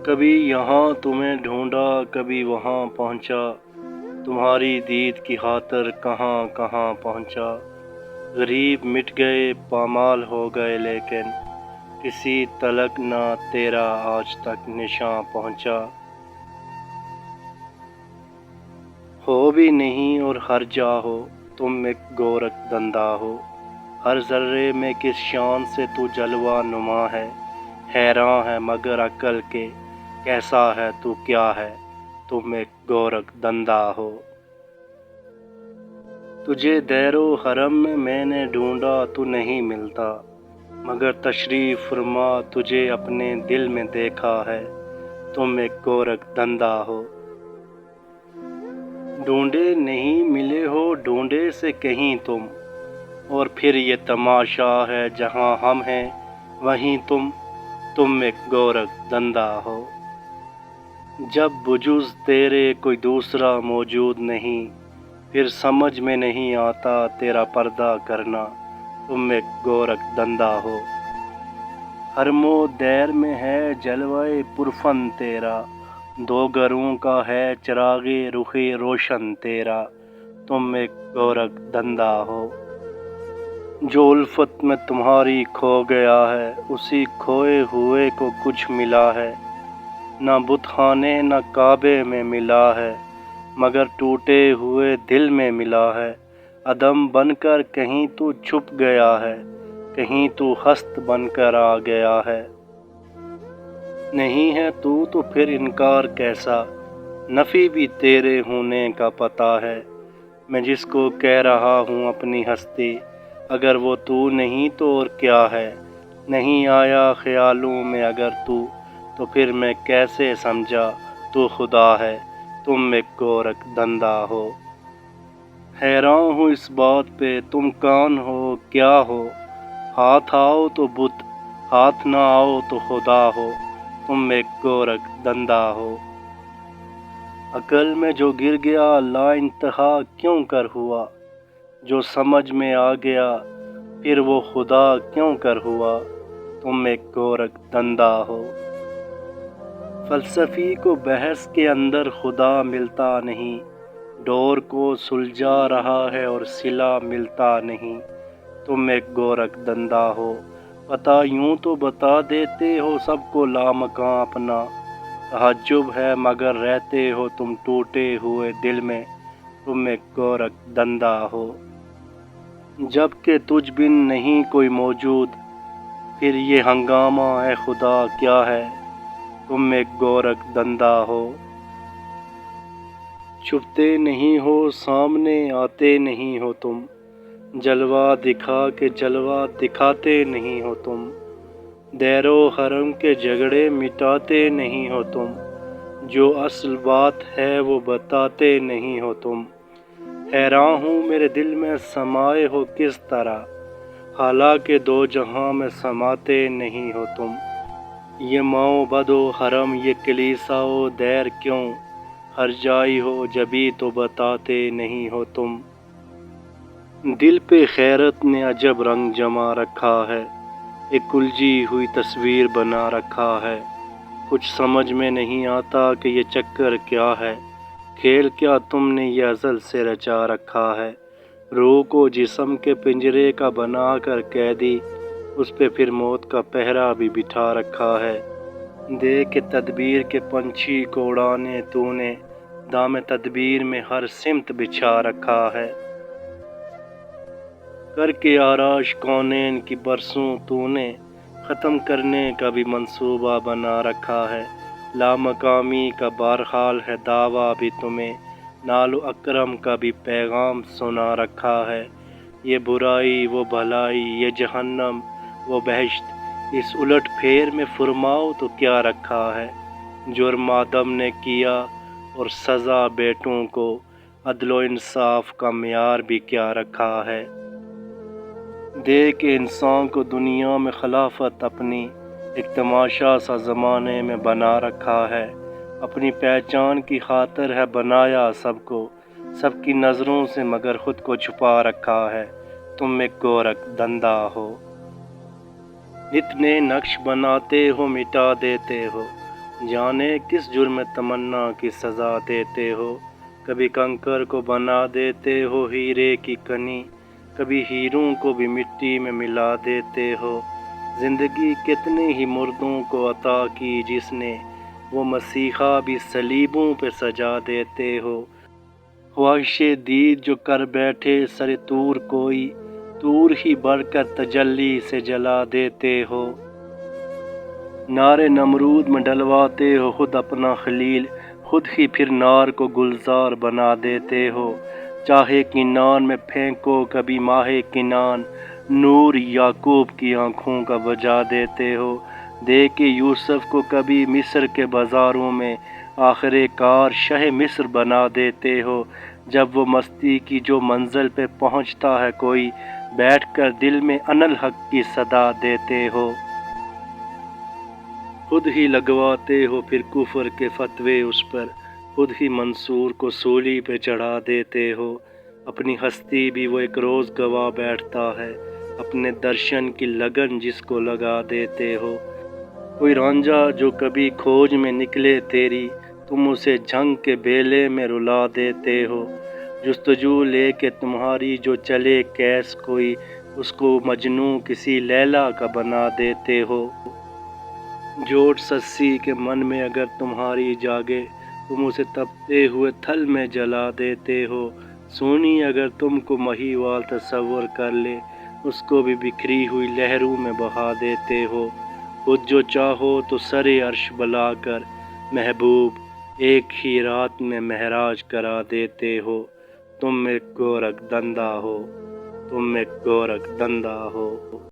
کبھی یہاں تمہیں ڈھونڈا کبھی وہاں پہنچا، تمہاری دید کی خاطر کہاں کہاں پہنچا۔ غریب مٹ گئے پامال ہو گئے لیکن کسی تلک نہ تیرا آج تک نشاں پہنچا۔ ہو بھی نہیں اور ہر جا ہو تم ایک گورکھ دندہ ہو، ہر ذرے میں کس شان سے تو جلوہ نما ہے۔ حیراں ہے مگر عقل کے کیسا ہے تو کیا ہے، تم ایک گورکھ دندہ ہو۔ تجھے دیر و حرم میں نے ڈھونڈا تو نہیں ملتا، مگر تشریف فرما تجھے اپنے دل میں دیکھا ہے، تم ایک گورکھ دندہ ہو۔ ڈھونڈے نہیں ملے ہو ڈھونڈے سے کہیں تم، اور پھر یہ تماشا ہے جہاں ہم ہیں وہیں تم ایک گورکھ دندہ ہو۔ جب بجز تیرے کوئی دوسرا موجود نہیں، پھر سمجھ میں نہیں آتا تیرا پردہ کرنا، تم ایک گورکھ دندہ ہو۔ حرم و دیر میں ہے جلوہ پرفن تیرا، دو گھروں کا ہے چراغ رخ روشن تیرا، تم ایک گورکھ دندہ ہو۔ جو الفت میں تمہاری کھو گیا ہے، اسی کھوئے ہوئے کو کچھ ملا ہے، نہ بت خانے نہ کعبے میں ملا ہے، مگر ٹوٹے ہوئے دل میں ملا ہے۔ عدم بن کر کہیں تو چھپ گیا ہے، کہیں تو ہست بن کر آ گیا ہے۔ نہیں ہے تو پھر انکار کیسا، نفی بھی تیرے ہونے کا پتہ ہے۔ میں جس کو کہہ رہا ہوں اپنی ہستی، اگر وہ تو نہیں تو اور کیا ہے۔ نہیں آیا خیالوں میں اگر تو پھر میں کیسے سمجھا تو خدا ہے، تم ایک گورکھ دندہ ہو۔ حیراں ہوں اس بات پہ تم کون ہو کیا ہو، ہاتھ آؤ تو بت ہاتھ نہ آؤ تو خدا ہو، تم ایک گورکھ دندہ ہو۔ عقل میں جو گر گیا لا انتہا کیوں کر ہوا، جو سمجھ میں آ گیا پھر وہ خدا کیوں کر ہوا، تم ایک گورکھ دندہ ہو۔ فلسفی کو بحث کے اندر خدا ملتا نہیں، ڈور کو سلجھا رہا ہے اور صلہ ملتا نہیں، تم ایک گورکھ دندہ ہو۔ پتہ یوں تو بتا دیتے ہو سب کو لامکاں اپنا، تعجب ہے مگر رہتے ہو تم ٹوٹے ہوئے دل میں، تم ایک گورکھ دندہ ہو۔ جب کہ تجھ بن نہیں کوئی موجود، پھر یہ ہنگامہ اے خدا کیا ہے، تم ایک گورکھ دندہ ہو۔ چھپتے نہیں ہو سامنے آتے نہیں ہو تم، جلوہ دکھا کے جلوہ دکھاتے نہیں ہو تم، دیر و حرم کے جھگڑے مٹاتے نہیں ہو تم، جو اصل بات ہے وہ بتاتے نہیں ہو تم۔ حیراں ہوں میرے دل میں سمائے ہو کس طرح، حالانکہ دو جہاں میں سماتے نہیں ہو تم۔ یہ معبد و حرم یہ کلیسا و دیر کیوں، ہر جائی ہو جبھی تو بتاتے نہیں ہو تم۔ دل پہ خیرت نے عجب رنگ جما رکھا ہے، ایک الجھی ہوئی تصویر بنا رکھا ہے، کچھ سمجھ میں نہیں آتا کہ یہ چکر کیا ہے، کھیل کیا تم نے یہ ازل سے رچا رکھا ہے۔ روح کو جسم کے پنجرے کا بنا کر قیدی، اس پہ پھر موت کا پہرا بھی بٹھا رکھا ہے۔ دے کے تدبیر کے پنچھی کو اڑانے تو نے دام تدبیر میں ہر سمت بچھا رکھا ہے۔ کر کے آرائش کونین کی برسوں تو نے ختم کرنے کا بھی منصوبہ بنا رکھا ہے۔ لامقامی کا بہرحال ہے دعویٰ بھی تمہیں، نال و اکرم کا بھی پیغام سنا رکھا ہے۔ یہ برائی وہ بھلائی یہ جہنم وہ بہشت، اس الٹ پھیر میں فرماؤ تو کیا رکھا ہے۔ جرم آدم نے کیا اور سزا بیٹوں کو، عدل و انصاف کا معیار بھی کیا رکھا ہے۔ دے کے انسان کو دنیا میں خلافت اپنی، ایک تماشا سا زمانے میں بنا رکھا ہے۔ اپنی پہچان کی خاطر ہے بنایا سب کو، سب کی نظروں سے مگر خود کو چھپا رکھا ہے، تم ایک گورکھ دندہ ہو۔ نت نئے نقش بناتے ہو مٹا دیتے ہو، جانے کس جرم تمنا کی سزا دیتے ہو، کبھی کنکر کو بنا دیتے ہو ہیرے کی کنی، کبھی ہیروں کو بھی مٹی میں ملا دیتے ہو۔ زندگی کتنے ہی مردوں کو عطا کی جس نے، وہ مسیحا بھی صلیبوں پہ سجا دیتے ہو۔ خواہش دید جو کر بیٹھے سر طور کوئی، طور ہی بڑھ کر تجلی سے جلا دیتے ہو۔ نار نمرود میں ڈلواتے ہو خود اپنا خلیل، خود ہی پھر نار کو گلزار بنا دیتے ہو۔ چاہے کنان میں پھینکو کبھی ماہ کنان، نور یعقوب کی آنکھوں کا بجھا دیتے ہو۔ دیکھے یوسف کو کبھی مصر کے بازاروں میں، آخر کار شہ مصر بنا دیتے ہو۔ جب وہ مستی کی جو منزل پہ پہنچتا ہے کوئی، بیٹھ کر دل میں انالحق کی صدا دیتے ہو۔ خود ہی لگواتے ہو پھر کفر کے فتوے اس پر، خود ہی منصور کو سولی پہ چڑھا دیتے ہو۔ اپنی ہستی بھی وہ ایک روز گوا بیٹھتا ہے، اپنے درشن کی لگن جس کو لگا دیتے ہو۔ کوئی رانجھا جو کبھی کھوج میں نکلے تیری، تم اسے جھنگ کے بیلے میں رلا دیتے ہو۔ جستجو لے کے تمہاری جو چلے کیس کوئی، اس کو مجنوں کسی لیلا کا بنا دیتے ہو۔ جوٹ سسی کے من میں اگر تمہاری جاگے، تم اسے تپتے ہوئے تھل میں جلا دیتے ہو۔ سونی اگر تم کو مہیوال تصور کر لے، اس کو بھی بکھری ہوئی لہروں میں بہا دیتے ہو۔ خود جو چاہو تو سرے عرش بلا کر، محبوب ایک ہی رات میں معراج کرا دیتے ہو۔ تم ایک گورکھ دندہ ہو، تم ایک گورکھ دندہ ہو۔